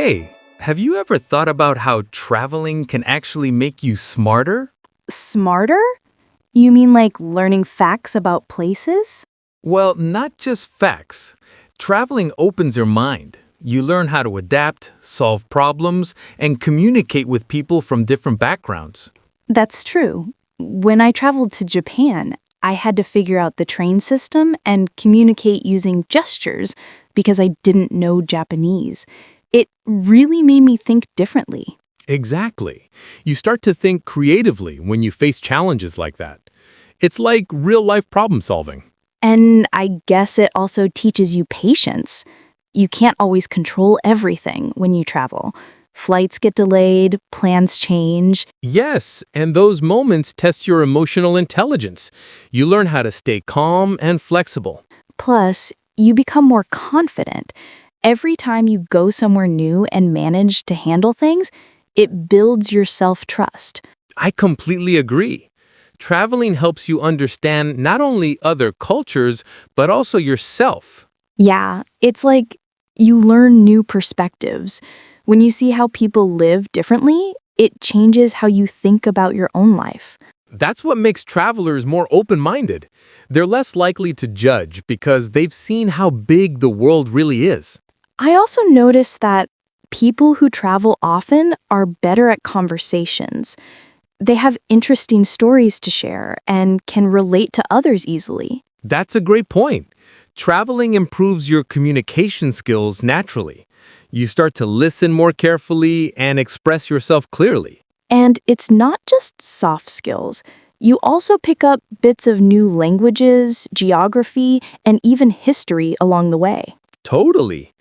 Hey, have you ever thought about how traveling can actually make you smarter? Smarter? You mean like learning facts about places? Well, not just facts. Traveling opens your mind. You learn how to adapt, solve problems, and communicate with people from different backgrounds. That's true. When I traveled to Japan, I had to figure out the train system and communicate using gestures because I didn't know Japanese. It really made me think differently. Exactly. You start to think creatively when you face challenges like that. It's like real-life problem solving. And I guess it also teaches you patience. You can't always control everything when you travel. Flights get delayed, plans change. Yes, and those moments test your emotional intelligence. You learn how to stay calm and flexible. Plus, you become more confident. Every time you go somewhere new and manage to handle things, it builds your self-trust. I completely agree. Traveling helps you understand not only other cultures, but also yourself. Yeah, it's like you learn new perspectives. When you see how people live differently, it changes how you think about your own life. That's what makes travelers more open-minded. They're less likely to judge because they've seen how big the world really is. I also notice that people who travel often are better at conversations. They have interesting stories to share and can relate to others easily. That's a great point. Traveling improves your communication skills naturally. You start to listen more carefully and express yourself clearly. And it's not just soft skills. You also pick up bits of new languages, geography, and even history along the way. Totally.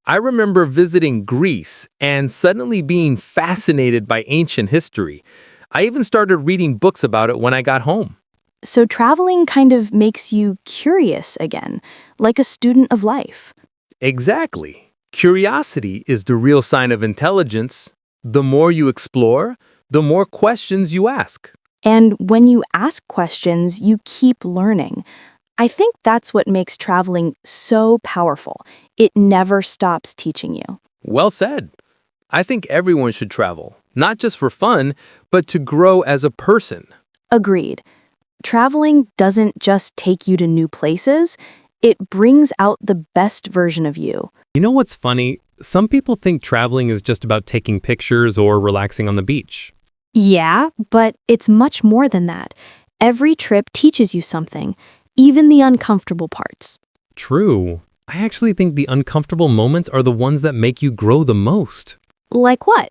I remember visiting Greece and suddenly being fascinated by ancient history. I even started reading books about it when I got home. So traveling kind of makes you curious again, like a student of life. Exactly. Curiosity is the real sign of intelligence. The more you explore, the more questions you ask. And when you ask questions, you keep learning. I think that's what makes traveling so powerful. It never stops teaching you. Well said. I think everyone should travel, not just for fun, but to grow as a person. Agreed. Traveling doesn't just take you to new places, it brings out the best version of you. You know what's funny? Some people think traveling is just about taking pictures or relaxing on the beach. Yeah, but it's much more than that. Every trip teaches you something, even the uncomfortable parts. True. I actually think the uncomfortable moments are the ones that make you grow the most. Like what?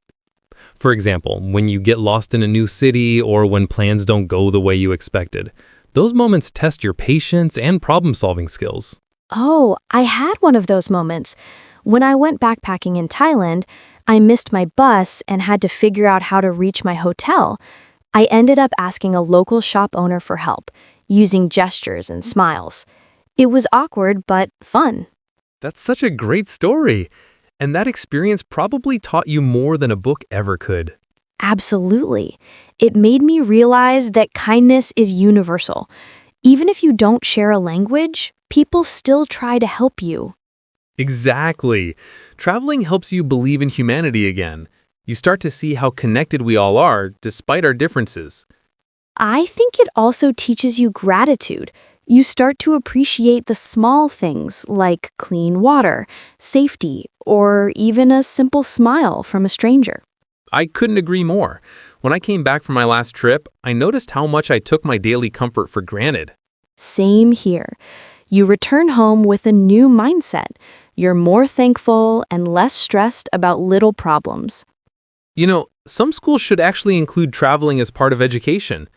For example, when you get lost in a new city or when plans don't go the way you expected. Those moments test your patience and problem-solving skills. Oh, I had one of those moments. When I went backpacking in Thailand, I missed my bus and had to figure out how to reach my hotel. I ended up asking a local shop owner for help, using gestures and smiles. It was awkward, but fun. That's such a great story. And that experience probably taught you more than a book ever could. Absolutely. It made me realize that kindness is universal. Even if you don't share a language, people still try to help you. Exactly. Traveling helps you believe in humanity again. You start to see how connected we all are, despite our differences. I think it also teaches you gratitude. You start to appreciate the small things like clean water, safety, or even a simple smile from a stranger. I couldn't agree more. When I came back from my last trip, I noticed how much I took my daily comfort for granted. Same here. You return home with a new mindset. You're more thankful and less stressed about little problems. You know, some schools should actually include traveling as part of education.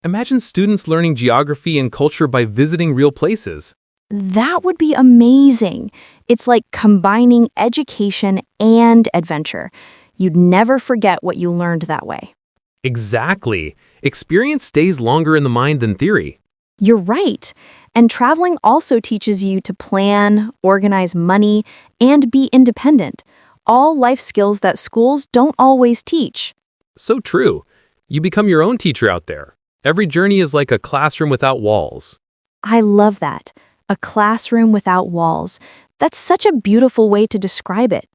Imagine students learning geography and culture by visiting real places. That would be amazing. It's like combining education and adventure. You'd never forget what you learned that way. Exactly. Experience stays longer in the mind than theory. You're right. And traveling also teaches you to plan, organize money, and be independent. All life skills that schools don't always teach. So true. You become your own teacher out there. Every journey is like a classroom without walls. I love that. A classroom without walls. That's such a beautiful way to describe it.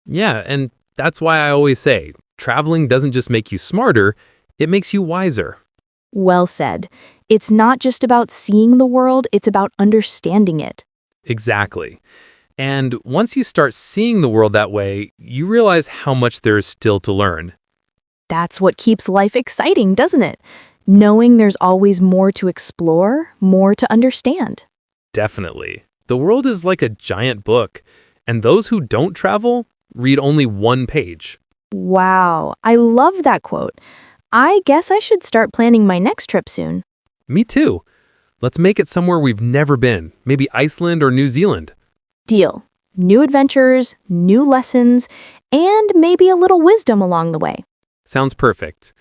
Yeah, and that's why I always say traveling doesn't just make you smarter, it makes you wiser. Well said. It's not just about seeing the world, it's about understanding it. Exactly. And once you start seeing the world that way, you realize how much there is still to learn. That's what keeps life exciting, doesn't it? Knowing there's always more to explore, more to understand. Definitely. The world is like a giant book, and those who don't travel read only one page. Wow, I love that quote. I guess I should start planning my next trip soon. Me too. Let's make it somewhere we've never been, maybe Iceland or New Zealand. Deal. New adventures, new lessons, and maybe a little wisdom along the way. Sounds perfect.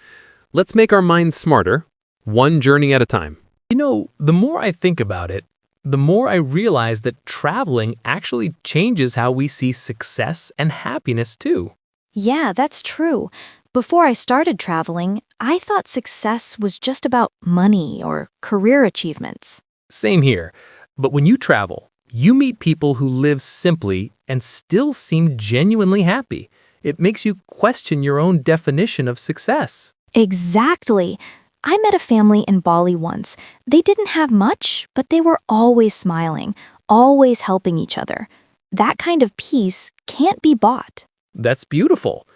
Let's make our minds smarter, one journey at a time. You know, the more I think about it, the more I realize that traveling actually changes how we see success and happiness too. Yeah, that's true. Before I started traveling, I thought success was just about money or career achievements. Same here. But when you travel, you meet people who live simply and still seem genuinely happy. It makes you question your own definition of success. Exactly. I met a family in Bali once. They didn't have much, but they were always smiling, always helping each other. That kind of peace can't be bought. That's beautiful.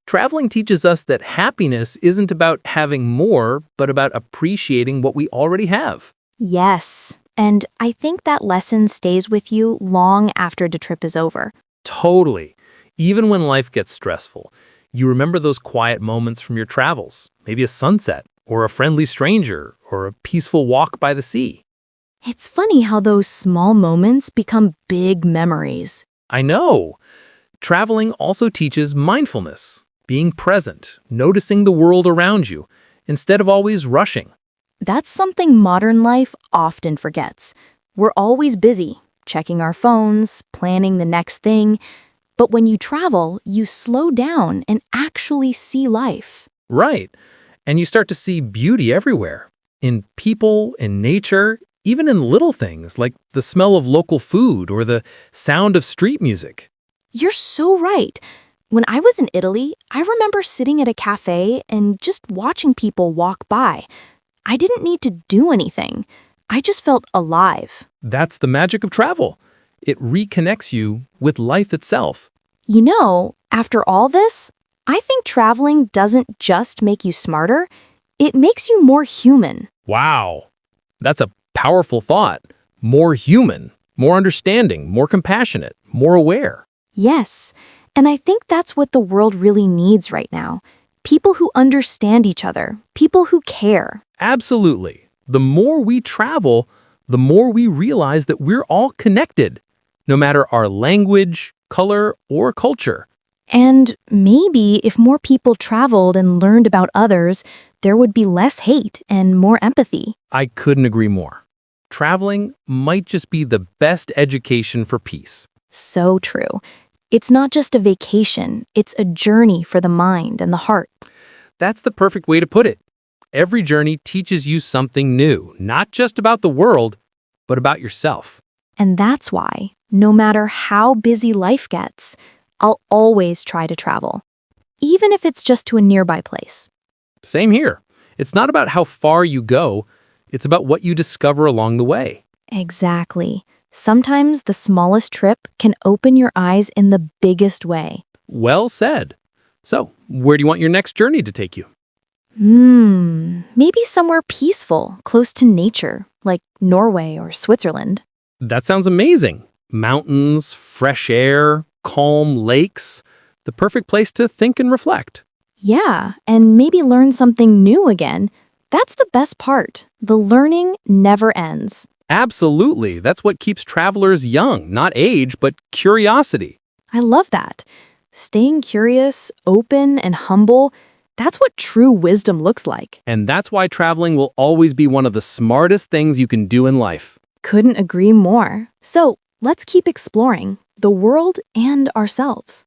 Traveling teaches us that happiness isn't about having more, but about appreciating what we already have. Yes, and I think that lesson stays with you long after the trip is over. Totally. Even when life gets stressful, you remember those quiet moments from your travels, maybe a sunset, or a friendly stranger, or a peaceful walk by the sea. It's funny how those small moments become big memories. I know. Traveling also teaches mindfulness, being present, noticing the world around you, instead of always rushing. That's something modern life often forgets. We're always busy, checking our phones, planning the next thing. But when you travel, you slow down and actually see life. Right. And you start to see beauty everywhere, in people, in nature, even in little things like the smell of local food or the sound of street music. You're so right. When I was in Italy, I remember sitting at a cafe and just watching people walk by. I didn't need to do anything. I just felt alive. That's the magic of travel. It reconnects you with life itself. You know, after all this, I think traveling doesn't just make you smarter, it makes you more human. Wow. That's a powerful thought. More human, more understanding, more compassionate, more aware. Yes, and I think that's what the world really needs right now. People who understand each other, people who care. Absolutely. The more we travel, the more we realize that we're all connected, no matter our language, color, or culture. And maybe if more people traveled and learned about others, there would be less hate and more empathy. I couldn't agree more. Traveling might just be the best education for peace. So true. It's not just a vacation, it's a journey for the mind and the heart. That's the perfect way to put it. Every journey teaches you something new, not just about the world, but about yourself. And that's why, no matter how busy life gets, I'll always try to travel, even if it's just to a nearby place. Same here. It's not about how far you go, it's about what you discover along the way. Exactly. Sometimes the smallest trip can open your eyes in the biggest way. Well said. So, where do you want your next journey to take you? Maybe somewhere peaceful, close to nature, like Norway or Switzerland. That sounds amazing. Mountains, fresh air, calm lakes. The perfect place to think and reflect. Yeah, and maybe learn something new again. That's the best part. The learning never ends. Absolutely. That's what keeps travelers young, not age, but curiosity. I love that. Staying curious, open, and humble, that's what true wisdom looks like. And that's why traveling will always be one of the smartest things you can do in life. Couldn't agree more. So let's keep exploring the world and ourselves.